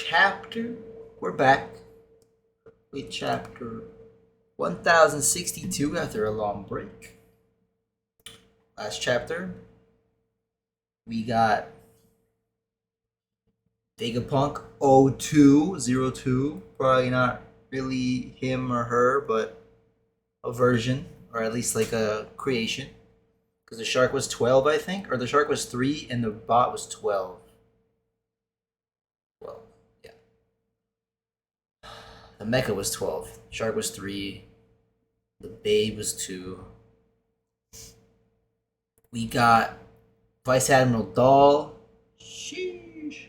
chapter. We're back with chapter 1062 after a long break. Last chapter, we got Vegapunk 0202. Probably not really him or her, but a version, or at least like a creation. Because the shark was 12, I think, or the shark was 3 and the bot was 12. 12, yeah. The mecha was 12. Shark was 3. The babe was 2. We got Vice Admiral Dahl. Sheesh.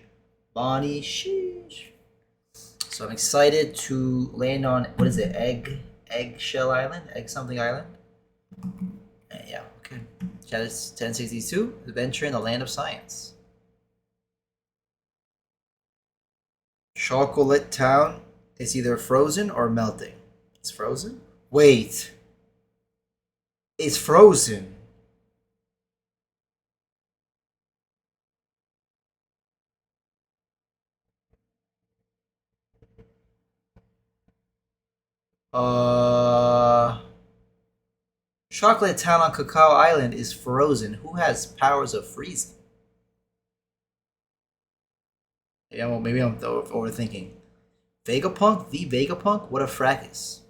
Bonnie. Sheesh. So I'm excited to land on, what is it? Eggshell Island? Egg something Island? Yeah, okay. Chapter 1062, Adventure in the Land of Science. Chocolate Town is either frozen or melting. It's frozen? Wait. It's frozen. Chocolate Town on Cacao Island is frozen. Who has powers of freezing? Yeah, well, maybe I'm overthinking. Vegapunk? The Vegapunk? What a fracas.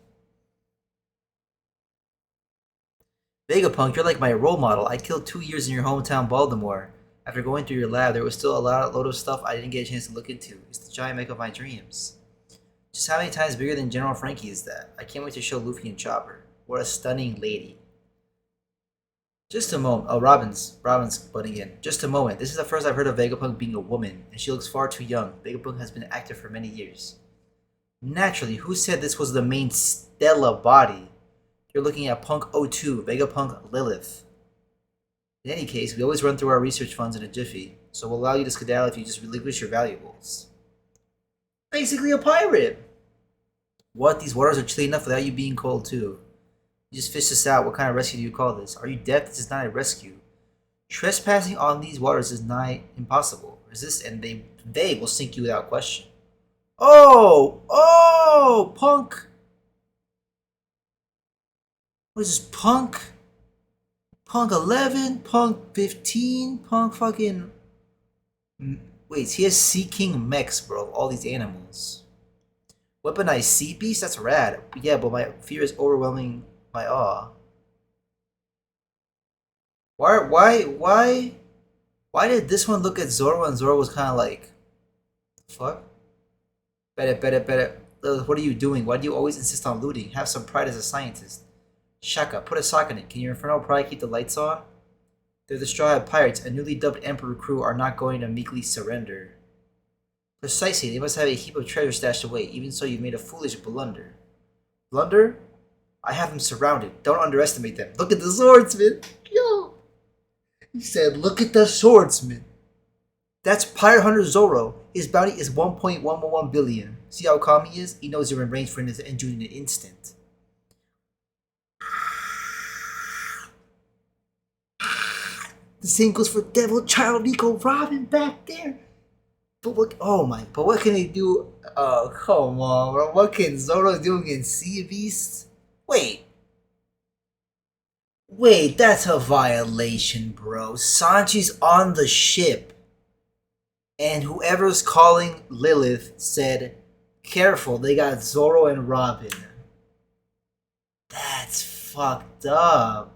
Vegapunk, you're like my role model. I killed 2 years in your hometown, Baltimore. After going through your lab, there was still a load of stuff I didn't get a chance to look into. It's the giant mech of my dreams. Just how many times bigger than General Frankie is that? I can't wait to show Luffy and Chopper. What a stunning lady. Just a moment. Oh, Robin's butting in. Just a moment. This is the first I've heard of Vegapunk being a woman, and she looks far too young. Vegapunk has been active for many years. Naturally, who said this was the main Stella body? You're looking at Punk 02, Vegapunk Lilith. In any case, we always run through our research funds in a jiffy, so we'll allow you to skedaddle if you just relinquish your valuables. Basically a pirate! What? These waters are chilly enough without you being cold too. You just fished this out. What kind of rescue do you call this? Are you deaf? This is not a rescue. Trespassing on these waters is nigh impossible. Resist and they will sink you without question. Oh, Punk. What is this, Punk? Punk 11, Punk 15, Punk fucking... Wait, he has Sea King mechs, bro. All these animals. Weaponized sea beast? That's rad. Yeah, but my fear is overwhelming my awe. Why did this one look at Zoro and Zoro was kind of like, fuck? Bet. What are you doing? Why do you always insist on looting? Have some pride as a scientist. Shaka, put a sock in it. Can your infernal pride keep the lights on? They're the Straw Hat Pirates. A newly dubbed Emperor crew are not going to meekly surrender. Precisely, they must have a heap of treasure stashed away. Even so, you've made a foolish blunder. Blunder? I have them surrounded. Don't underestimate them. Look at the swordsman! Yo! He said, look at the swordsman. That's Pirate Hunter Zoro. His bounty is 1.111 billion. See how calm he is? He knows you're in range for him to end you in an instant. The same goes for Devil Child Nico Robin back there. But what can he do? Oh, come on, bro. What can Zoro do against Sea Beast? Wait, that's a violation, bro. Sanji's on the ship. And whoever's calling Lilith said, careful, they got Zoro and Robin. That's fucked up.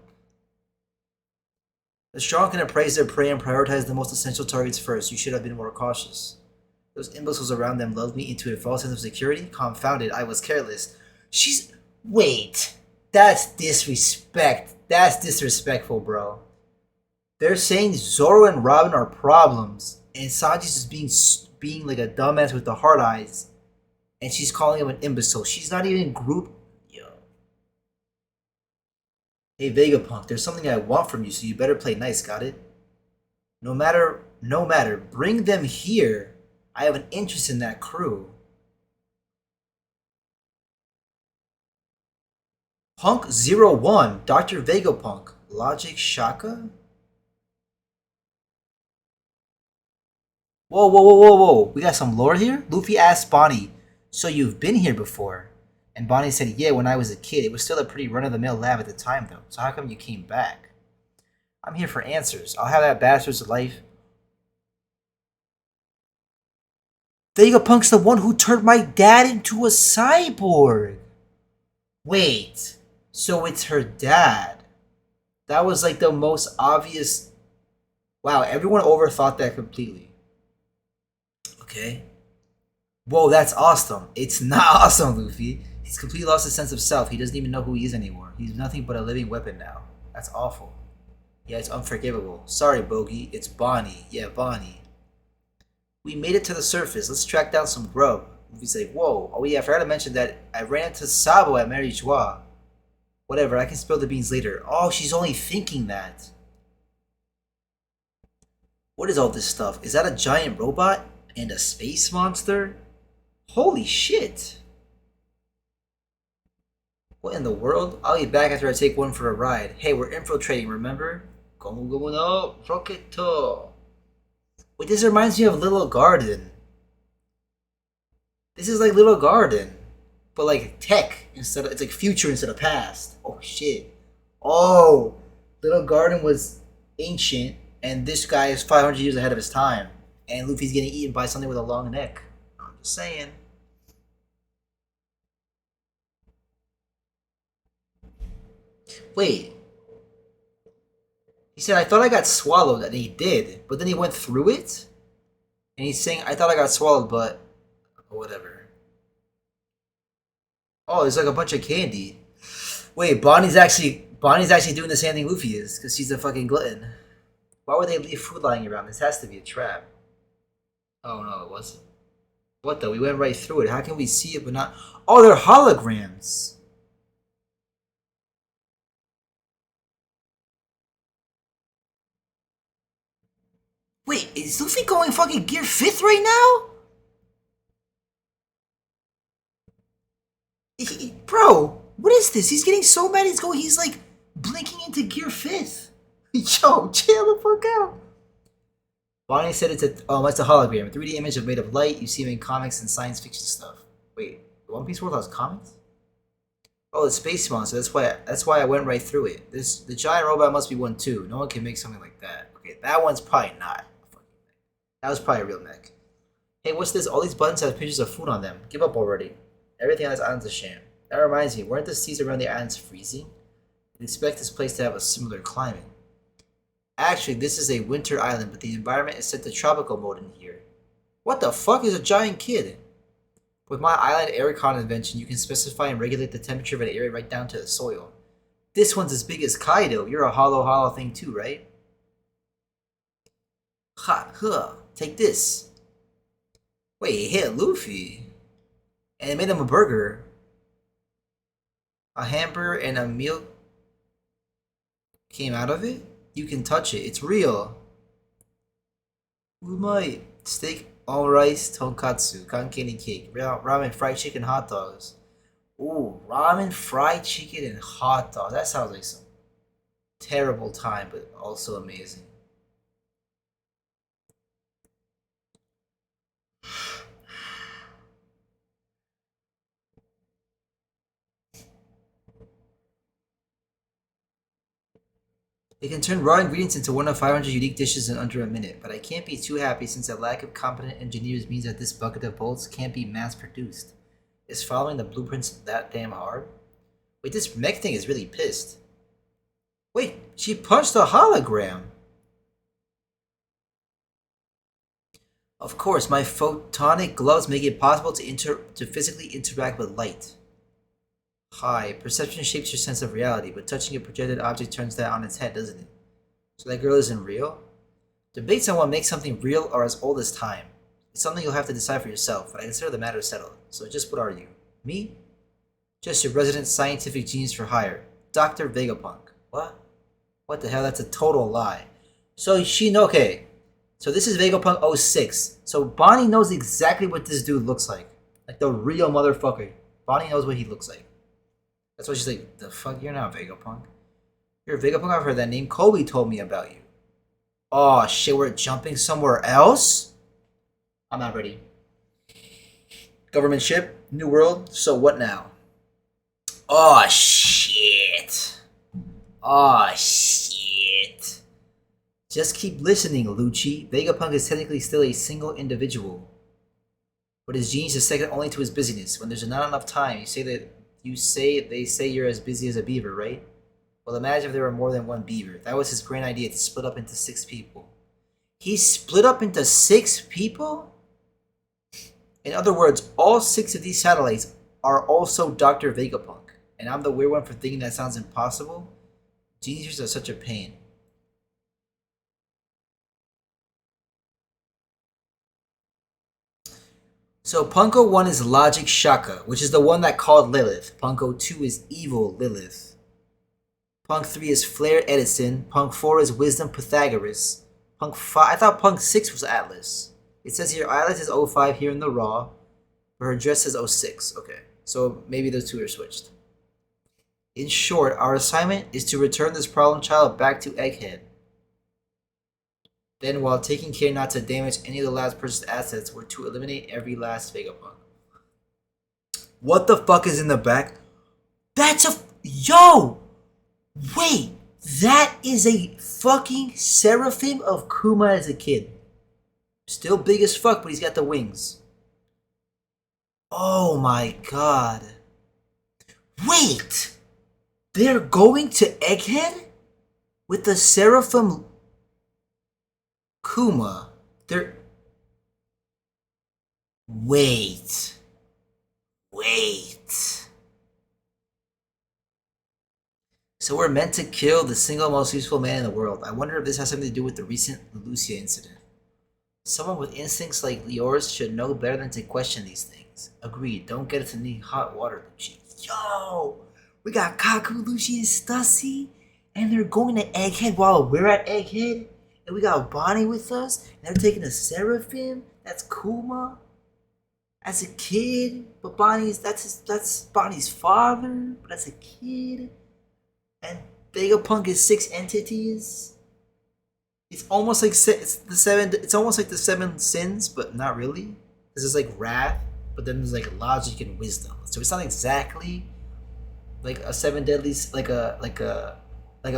The strong can appraise their prey and prioritize the most essential targets first. You should have been more cautious. Those imbeciles around them lulled me into a false sense of security. Confounded, I was careless. Wait. That's disrespect. That's disrespectful, bro. They're saying Zoro and Robin are problems, and Sanji's just being like a dumbass with the hard eyes, and she's calling him an imbecile. She's not even group. Yo. Hey Vegapunk, there's something I want from you, so you better play nice, got it? No matter, bring them here. I have an interest in that crew. Punk 01, Dr. Vegapunk, Logic Shaka? Whoa, whoa, whoa, whoa, whoa. We got some lore here? Luffy asked Bonnie, so you've been here before? And Bonnie said, yeah, when I was a kid. It was still a pretty run-of-the-mill lab at the time, though. So how come you came back? I'm here for answers. I'll have that bastard's life. Vegapunk's the one who turned my dad into a cyborg. Wait, so it's her dad. That was like the most obvious. Wow, everyone overthought that completely. Okay. Whoa, that's awesome. It's not awesome, Luffy. He's completely lost his sense of self. He doesn't even know who he is anymore. He's nothing but a living weapon now. That's awful. Yeah, it's unforgivable. Sorry, Bogey. It's Bonnie. Yeah, Bonnie. We made it to the surface. Let's track down some grub. Luffy's like, whoa. Oh yeah, I forgot to mention that I ran into Sabo at Mary Joie. Whatever, I can spill the beans later. Oh, she's only thinking that. What is all this stuff? Is that a giant robot? And a space monster? Holy shit. What in the world? I'll be back after I take one for a ride. Hey, we're infiltrating, remember? Going up, rocket. Wait, this reminds me of Little Garden. This is like Little Garden, but like tech instead of, it's like future instead of past. Oh shit. Oh, Little Garden was ancient, and this guy is 500 years ahead of his time, and Luffy's getting eaten by something with a long neck. I'm just saying. Wait. He said, I thought I got swallowed, and he did, but then he went through it? And he's saying, I thought I got swallowed, but whatever. Oh, there's like a bunch of candy. Wait, Bonnie's actually doing the same thing Luffy is, because she's a fucking glutton. Why would they leave food lying around? This has to be a trap. Oh no, it wasn't. What though? We went right through it. How can we see it but not? Oh, they're holograms. Wait, is Luffy going fucking Gear 5th right now? Bro, what is this? He's getting so mad he's like blinking into Gear 5th. Yo, chill the fuck out. Bonnie said it's a hologram, a 3D image made of light. You see him in comics and science fiction stuff. Wait, the One Piece world has comics? Oh, it's Space Monster. That's why I went right through it. The giant robot must be one too. No one can make something like that. Okay, that one's probably not. That was probably a real mech. Hey, what's this? All these buttons have pictures of food on them. Give up already. Everything on this island's a sham. That reminds me, weren't the seas around the islands freezing? You'd expect this place to have a similar climate. Actually, this is a winter island, but the environment is set to tropical mode in here. What the fuck is a giant kid? With my island aircon invention, you can specify and regulate the temperature of an area right down to the soil. This one's as big as Kaido. You're a hollow thing too, right? Ha, huh. Take this. Wait, he hit Luffy. And it made him a burger. A hamburger and a meal came out of it? You can touch it. It's real. Umai. Steak, all rice, tonkatsu, kankeni cake, ramen, fried chicken, hot dogs. Ooh, ramen, fried chicken, and hot dogs. That sounds like some terrible time, but also amazing. It can turn raw ingredients into one of 500 unique dishes in under a minute, but I can't be too happy since a lack of competent engineers means that this bucket of bolts can't be mass-produced. Is following the blueprints that damn hard? Wait, this mech thing is really pissed. Wait, she punched a hologram! Of course, my photonic gloves make it possible to physically interact with light. Hi, perception shapes your sense of reality, but touching a projected object turns that on its head, doesn't it? So that girl isn't real? Debates on what makes something real are as old as time. It's something you'll have to decide for yourself, but I consider the matter settled. So just what are you? Me? Just your resident scientific genius for hire. Dr. Vegapunk. What? What the hell? That's a total lie. So okay. So this is Vegapunk 06. So Bonnie knows exactly what this dude looks like. Like the real motherfucker. Bonnie knows what he looks like. That's why she's like, the fuck, you're not Vegapunk. You're Vegapunk, I've heard that name. Kobe told me about you. Oh shit, we're jumping somewhere else? I'm not ready. Government ship, new world. So what now? Oh shit. Oh shit. Just keep listening, Lucci. Vegapunk is technically still a single individual, but his genius is second only to his busyness. When there's not enough time, they say you're as busy as a beaver, right? Well, imagine if there were more than one beaver. That was his grand idea, to split up into 6 people. He split up into 6 people? In other words, all 6 of these satellites are also Dr. Vegapunk. And I'm the weird one for thinking that sounds impossible? Geniuses are such a pain. So Punko 1 is Logic Shaka, which is the one that called Lilith. Punko 2 is Evil Lilith. Punk 3 is Flare Edison. Punk 4 is Wisdom Pythagoras. Punk 5, I thought Punk 6 was Atlas. It says here Atlas is 05 here in the raw, but her dress says 06. Okay, so maybe those two are switched. In short, our assignment is to return this problem child back to Egghead. Then, while taking care not to damage any of the last purchased assets, we're to eliminate every last Vegapunk. What the fuck is in the back? That's a... Yo! Wait! That is a fucking Seraphim of Kuma as a kid. Still big as fuck, but he's got the wings. Oh my god. Wait! They're going to Egghead? With the Seraphim... Kuma. They're... Wait. So we're meant to kill the single most useful man in the world. I wonder if this has something to do with the recent Lucia incident. Someone with instincts like yours should know better than to question these things. Agreed. Don't get us any hot water, Lucci. Yo! We got Kaku, Lucci, and Stussy, and they're going to Egghead while we're at Egghead. And we got Bonnie with us, and they're taking a Seraphim. That's Kuma. As a kid, but that's Bonnie's father. But as a kid, and Vegapunk is 6 entities. It's almost like It's almost like the 7 sins, but not really. This is like wrath, but then there's like logic and wisdom. So it's not exactly like a 7 deadlies, like a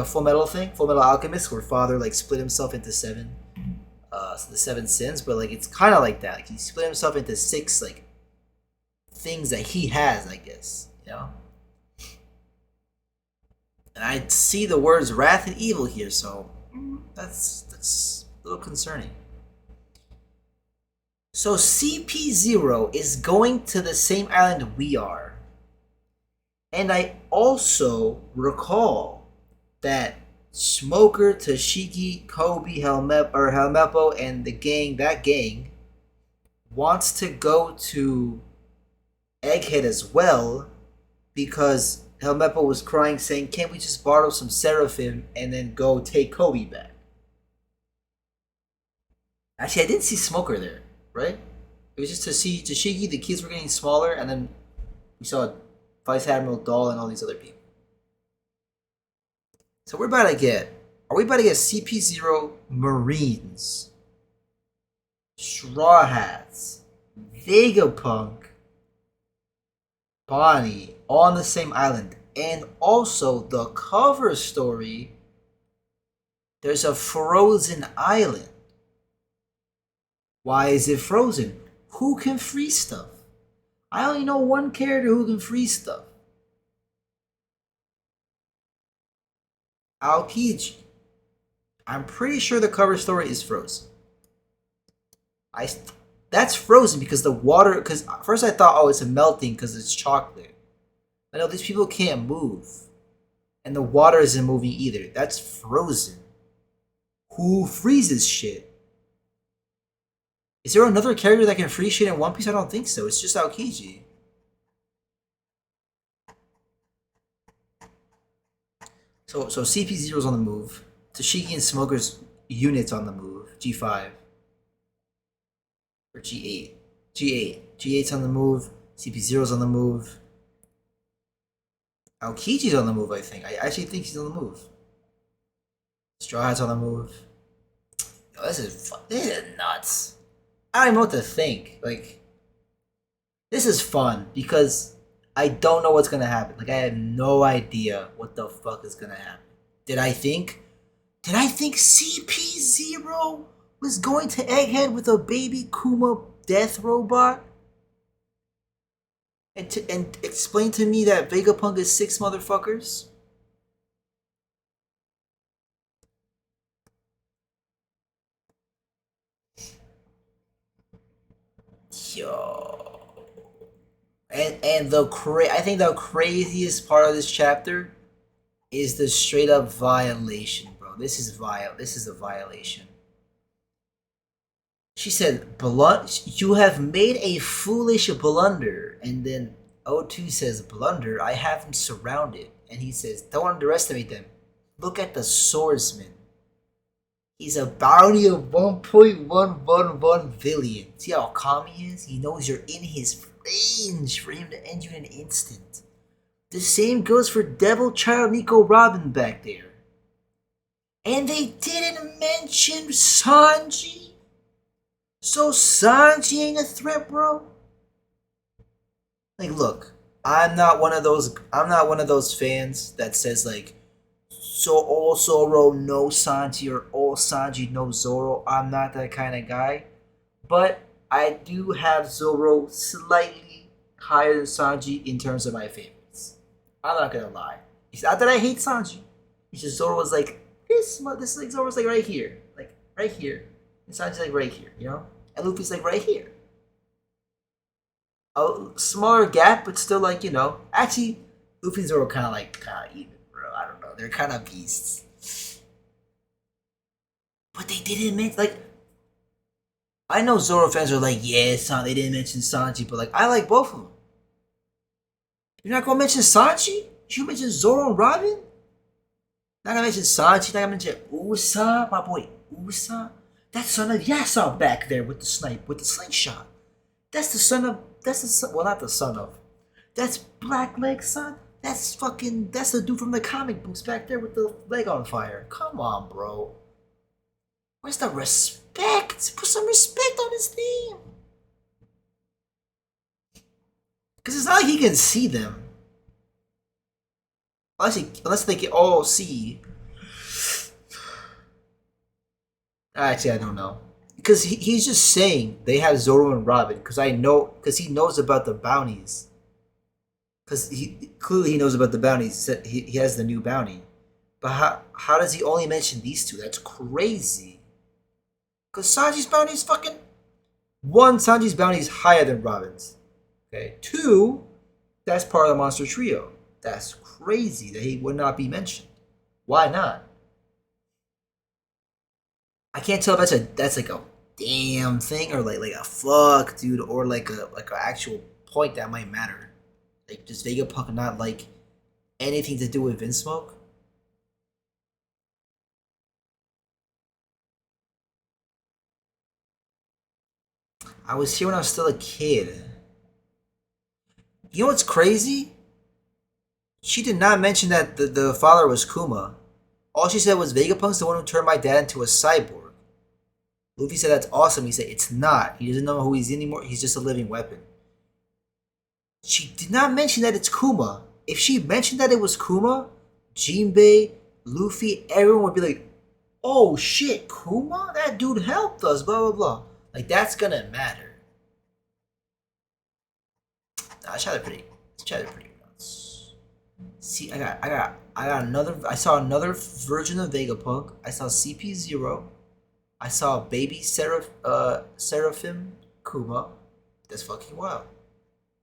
Full Metal thing, Full Metal Alchemist, where Father like split himself into 7, so the 7 sins. But like it's kind of like that. Like he split himself into 6 like things that he has, I guess, you know. And I see the words wrath and evil here, so that's a little concerning. So CP0 is going to the same island we are. And I also recall that Smoker, Tashiki, Kobe, Helmeppo, and that gang wants to go to Egghead as well, because Helmeppo was crying saying, can't we just borrow some Seraphim and then go take Kobe back? Actually, I didn't see Smoker there, right? It was just to see Tashiki, the kids were getting smaller, and then we saw Vice Admiral Dahl and all these other people. So are we about to get CP0 Marines, Straw Hats, Vegapunk, Bonnie, all on the same island. And also the cover story, there's a frozen island. Why is it frozen? Who can freeze stuff? I only know one character who can freeze stuff. Aokiji. I'm pretty sure the cover story is frozen. That's frozen because the water, because first I thought, oh, it's a melting because it's chocolate. I know these people can't move. And the water isn't moving either. That's frozen. Who freezes shit? Is there another character that can freeze shit in One Piece? I don't think so. It's just Aokiji. So CP0's on the move. Tashiki and Smoker's units on the move. G5. Or G8. G8's on the move. CP0's on the move. Aokiji's on the move, I think. I actually think he's on the move. Straw Hat's on the move. Yo, this is nuts. I don't even know what to think. Like, this is fun because I don't know what's gonna happen. Like, I have no idea what the fuck is gonna happen. Did I think CP0 was going to Egghead with a baby Kuma death robot? And explain to me that Vegapunk is 6 motherfuckers? Yo. And I think the craziest part of this chapter is the straight up violation, bro. This is a violation. She said, you have made a foolish blunder. And then O2 says, blunder? I have him surrounded. And he says, don't underestimate them. Look at the swordsman. He's a bounty of 1.111 billion. See how calm he is? He knows you're in his range for him to end you in an instant. The same goes for Devil Child Nico Robin back there. And they didn't mention Sanji? So Sanji ain't a threat, bro? Like, look, I'm not one of those fans that says like, so all Zoro no Sanji or all Sanji no Zoro. I'm not that kind of guy. But I do have Zoro slightly higher than Sanji in terms of my favorites. I'm not gonna lie. It's not that I hate Sanji. It's just Zoro was like this like Zoro's like right here. Like right here. And Sanji's like right here, you know? And Luffy's like right here. A smaller gap, but still like, you know. Actually, Luffy and Zoro kinda even. I don't know. They're kind of beasts. But they didn't mention, like, I know Zoro fans are like, yeah, they didn't mention Sanji, but like, I like both of them. You're not gonna mention Sanji? You mention Zoro and Robin? Not gonna mention Sanji, not gonna mention Usa, my boy Usa. That son of Yasa back there with the snipe, with the slingshot. That's not the son of. That's Blackleg's son. That's the dude from the comic books back there with the leg on fire. Come on, bro. Where's the respect? Put some respect on his name. Because it's not like he can see them. Unless they can all see. Actually, I don't know. Because he's just saying they have Zoro and Robin. Because he knows about the bounties. Because he knows about the bounties. He has the new bounty. But how does he only mention these two? That's crazy. Because Sanji's bounty is fucking... One, Sanji's bounty is higher than Robin's. Okay. Two, that's part of the monster trio. That's crazy that he would not be mentioned. Why not? I can't tell if that's like a damn thing or like a fuck, dude, or like a actual point that might matter. Like, does Vegapunk not like anything to do with Vinsmoke? I was here when I was still a kid. You know what's crazy? She did not mention that the father was Kuma. All she said was Vegapunk's the one who turned my dad into a cyborg. Luffy said that's awesome. He said it's not. He doesn't know who he's anymore. He's just a living weapon. She did not mention that it's Kuma. If she mentioned that it was Kuma, Jinbei, Luffy, everyone would be like, oh shit, Kuma? That dude helped us, blah, blah, blah. Like, that's gonna matter. Nah, it's pretty nuts. See, I saw another version of Vegapunk. I saw CP0. I saw baby Seraphim Kuma. That's fucking wild.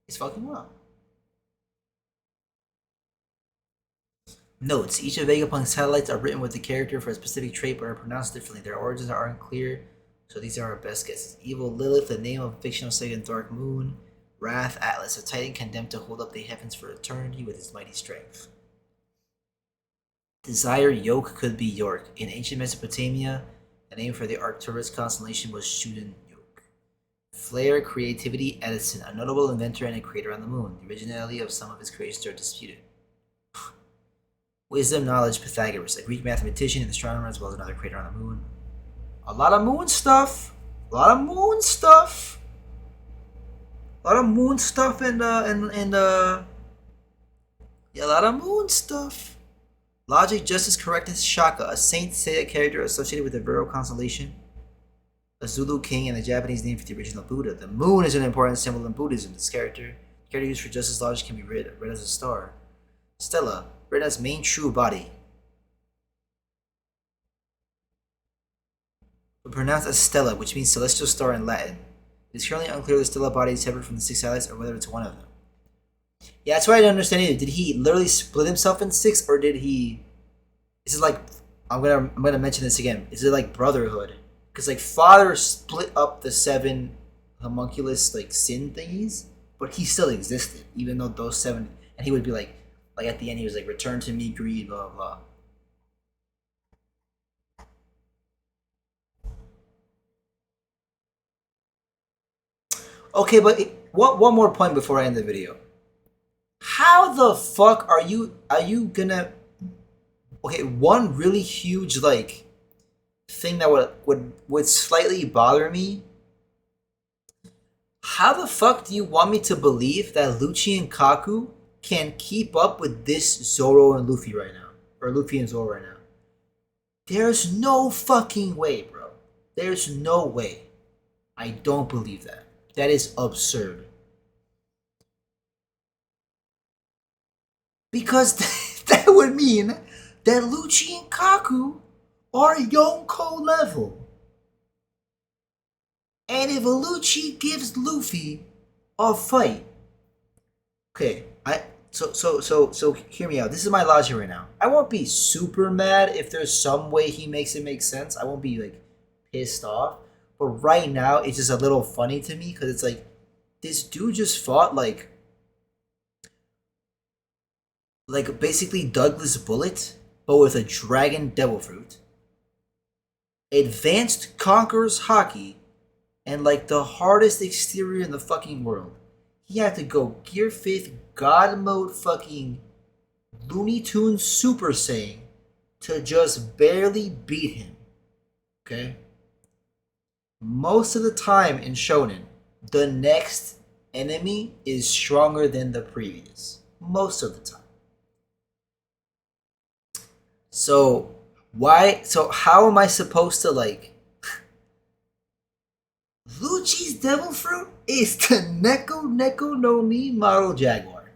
It's fucking wild. Notes. Each of Vegapunk's satellites are written with the character for a specific trait but are pronounced differently. Their origins are unclear, so these are our best guesses. Evil Lilith, the name of fictional second Dark Moon. Wrath Atlas, a titan condemned to hold up the heavens for eternity with his mighty strength. Desire Yoke could be York. In ancient Mesopotamia, the name for the Arcturus constellation was Shuden Yoke. Flare Creativity Edison, a notable inventor and a creator on the moon. The originality of some of his creations are disputed. Wisdom, Knowledge, Pythagoras, a Greek mathematician and astronomer as well as another creator on the moon. A lot of moon stuff! A lot of moon stuff. A lot of moon stuff and yeah, a lot of moon stuff. Logic, justice, correctness, Shaka, a Saint Seiya character associated with the Virgo constellation, a Zulu king, and a Japanese name for the original Buddha. The moon is an important symbol in Buddhism. This character used for justice logic can be read as a star. Stella, read as main true body. But pronounced as Stella, which means celestial star in Latin. It is currently unclear if the Stella body is separate from the 6 satellites or whether it's one of them. Yeah, that's why I don't understand either. Did he literally split himself in 6, or did he? Is it like I'm gonna mention this again? Is it like brotherhood? Because like father split up the 7 homunculus like sin thingies, but he still existed even though those 7. And he would be like at the end he was like, return to me, greed, blah blah blah. Okay, but one more point before I end the video. How the fuck are you gonna? Okay, one really huge like thing that would slightly bother me. How the fuck do you want me to believe that Lucci and Kaku can keep up with this Zoro and Luffy right now, or Luffy and Zoro right now? There's no fucking way, bro. There's no way. I don't believe that. That is absurd. Because that would mean that Lucci and Kaku are Yonko level. And if Lucci gives Luffy a fight, okay, so hear me out. This is my logic right now. I won't be super mad if there's some way he makes it make sense. I won't be like pissed off. But right now, it's just a little funny to me because it's like this dude just fought like basically Douglas Bullet, but with a dragon devil fruit, advanced conquerors hockey, and like the hardest exterior in the fucking world. He had to go Gear 5th God mode fucking Looney Tunes Super Saiyan to just barely beat him. Okay? Most of the time in Shonen, the next enemy is stronger than the previous. Most of the time. So how am I supposed to like Lucci's devil fruit is the Neko no Mi model Jaguar.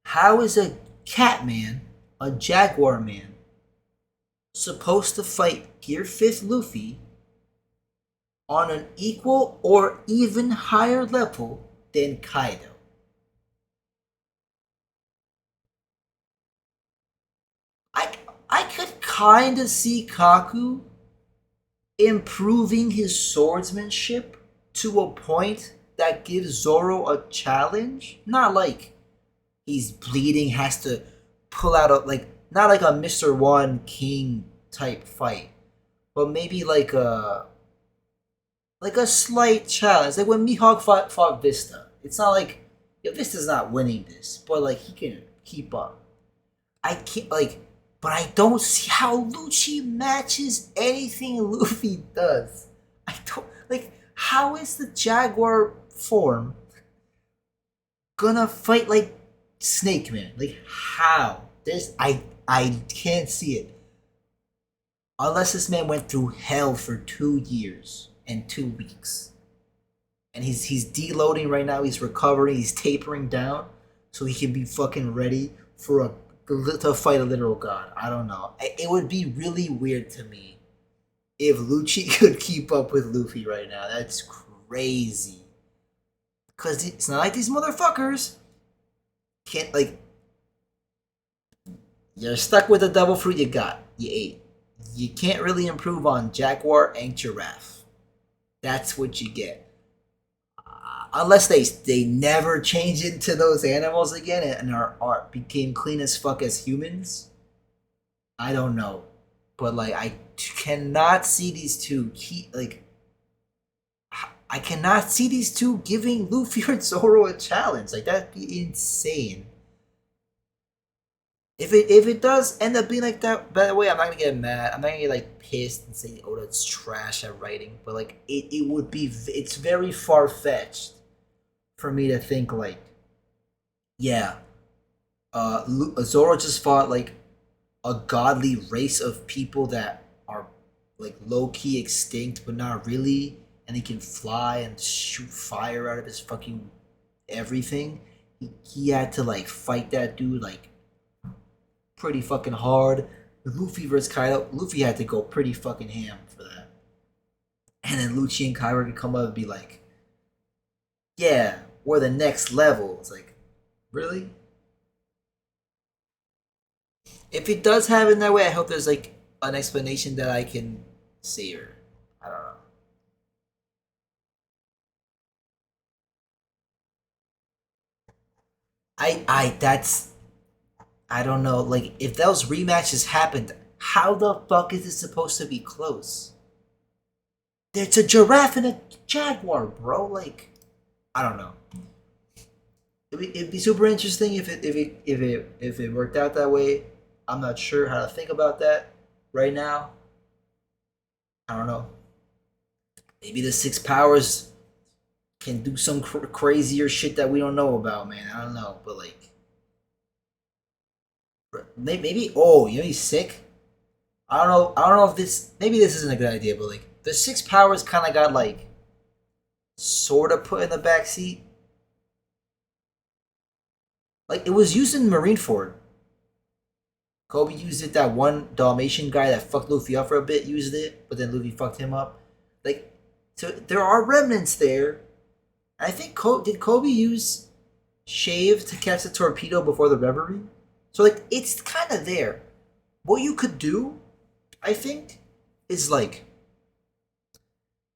How is a Catman, a Jaguar man, supposed to fight Gear 5th Luffy on an equal or even higher level than Kaido? I could kind of see Kaku improving his swordsmanship to a point that gives Zoro a challenge. Not like he's bleeding, has to pull out not like a Mr. One King type fight, but maybe like a slight challenge, like when Mihawk fought Vista. It's not like Vista's not winning this, but like he can keep up. I can't but I don't see how Lucci matches anything Luffy does. I don't how is the Jaguar form gonna fight like Snake Man? Like how? I can't see it. Unless this man went through hell for 2 years and 2 weeks. And he's deloading right now, he's recovering, he's tapering down so he can be fucking ready for to fight a literal god. I don't know. It would be really weird to me if Lucci could keep up with Luffy right now. That's crazy. Because it's not like these motherfuckers can't, you're stuck with the devil fruit you got. You ate. You can't really improve on Jaguar and Giraffe. That's what you get. Unless they never change into those animals again and are became clean as fuck as humans. I don't know. But I cannot see these two I cannot see these two giving Luffy or Zoro a challenge. That'd be insane. If it does end up being like that, by the way, I'm not gonna get mad. I'm not gonna get like pissed and say, "Oh, that's trash at writing." But like, it would be. It's very far fetched for me to think like, yeah, Zoro just fought like a godly race of people that are like low key extinct, but not really, and he can fly and shoot fire out of his fucking everything. He had to like fight that dude like pretty fucking hard. Luffy versus Kaido, Luffy had to go pretty fucking ham for that. And then Lucci and Kaido could come up and be like, yeah, we're the next level. It's like, really? If it does happen that way, I hope there's like an explanation that I can see or I don't know. That's I don't know. Like if those rematches happened, how the fuck is it supposed to be close? It's a giraffe and a jaguar, bro. Like I don't know. It'd be super interesting if it worked out that way. I'm not sure how to think about that right now. I don't know. Maybe the six powers can do some crazier shit that we don't know about, man. I don't know, but like maybe oh, you know he's sick. I don't know. I don't know if this maybe this isn't a good idea, but like the six powers kind of got like sort of put in the back seat. Like it was used in Marineford. Kobe used it. That one Dalmatian guy that fucked Luffy up for a bit used it, but then Luffy fucked him up. Like, so there are remnants there. I think did Kobe use shave to catch the torpedo before the reverie? So like it's kind of there. What you could do, I think, is like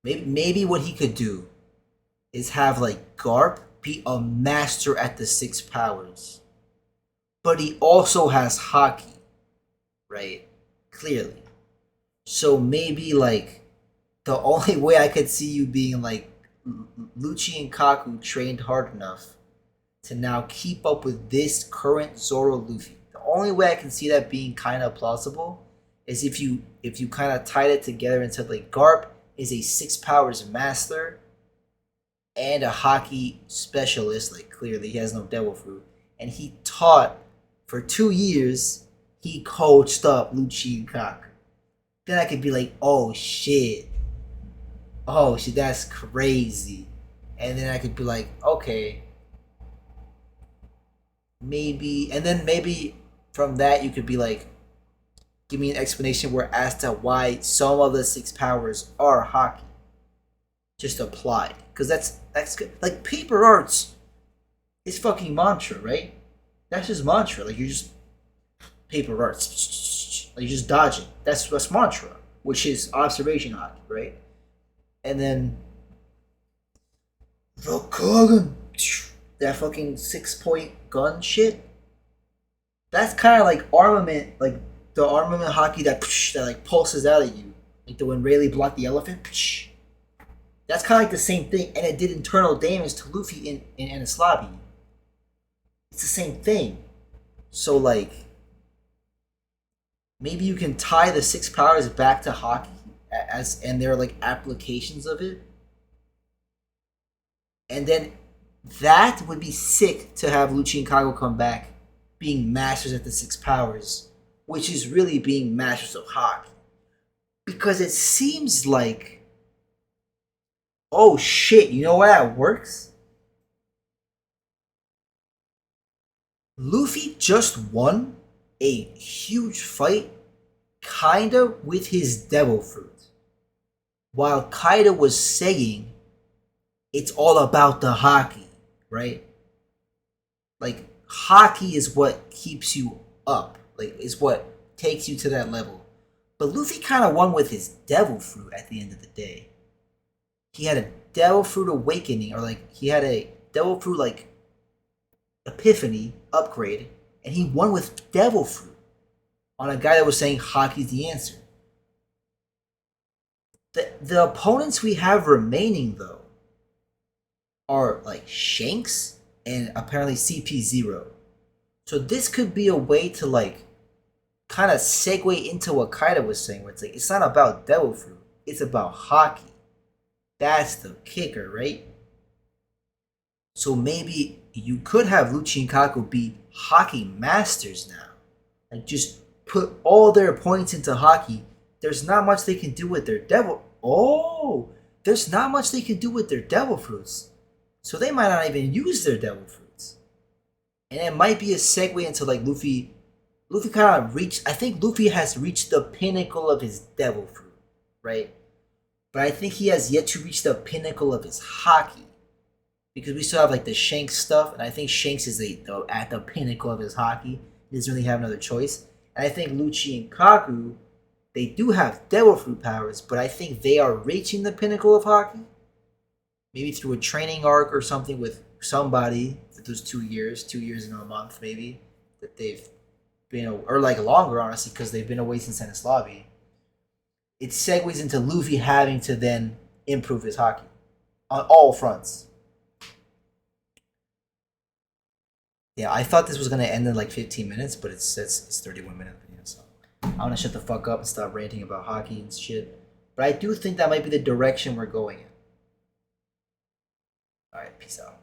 maybe what he could do is have like Garp be a master at the six powers, but he also has hockey, right? Clearly. So maybe like the only way I could see you being like Lucci and Kaku trained hard enough to now keep up with this current Zoro Luffy. The only way I can see that being kind of plausible is if you kind of tied it together and said like Garp is a six powers master and a hockey specialist. Like clearly he has no devil fruit, and he taught for 2 years. He coached up Lucci and Kaku. Then I could be like, oh shit, that's crazy. And then I could be like, okay, maybe, and then maybe from that you could be like, give me an explanation where as to why some of the six powers are hockey, just applied, because that's good. Like paper arts is fucking mantra, right? That's just mantra. Like you're just paper arts, like you're just dodging. That's mantra, which is observation hockey, right? And then the Kogan, that fucking 6 point gun shit. That's kind of like armament, like the armament hockey that like pulses out at you, like the when Rayleigh blocked the elephant. That's kind of like the same thing, and it did internal damage to Luffy in Enislabi. It's the same thing. So like, maybe you can tie the six powers back to hockey as and there are like applications of it, and then that would be sick to have Lucci and Kago come back being masters at the six powers, which is really being masters of hockey, because it seems like, oh shit, you know why that works? Luffy just won a huge fight, kinda with his devil fruit, while Kaido was saying it's all about the hockey, right? Like hockey is what keeps you up, like is what takes you to that level. But Luffy kind of won with his devil fruit at the end of the day. He had a devil fruit awakening, or like he had a devil fruit like epiphany upgrade, and he won with devil fruit on a guy that was saying hockey's the answer. The opponents we have remaining though are like Shanks and apparently CP0. So this could be a way to like kind of segue into what Kaida was saying, where it's like it's not about devil fruit, it's about hockey. That's the kicker, right? So maybe you could have Lucci and Kaku be hockey masters now. Like just put all their points into hockey. There's not much they can do with their devil. Oh, there's not much they can do with their devil fruits. So they might not even use their devil fruits. And it might be a segue into like Luffy. Luffy kind of reached. I think Luffy has reached the pinnacle of his devil fruit, right? But I think he has yet to reach the pinnacle of his hockey. Because we still have like the Shanks stuff, and I think Shanks is at the pinnacle of his hockey. He doesn't really have another choice. And I think Lucci and Kaku, they do have devil fruit powers, but I think they are reaching the pinnacle of hockey. Maybe through a training arc or something with somebody for those 2 years and a month maybe, that they've been, or like longer honestly, because they've been away since Ennis Lobby. It segues into Luffy having to then improve his hockey on all fronts. Yeah, I thought this was gonna end in like 15 minutes, but it's 31 minutes video, so I'm gonna shut the fuck up and stop ranting about hockey and shit. But I do think that might be the direction we're going in. Alright, peace out.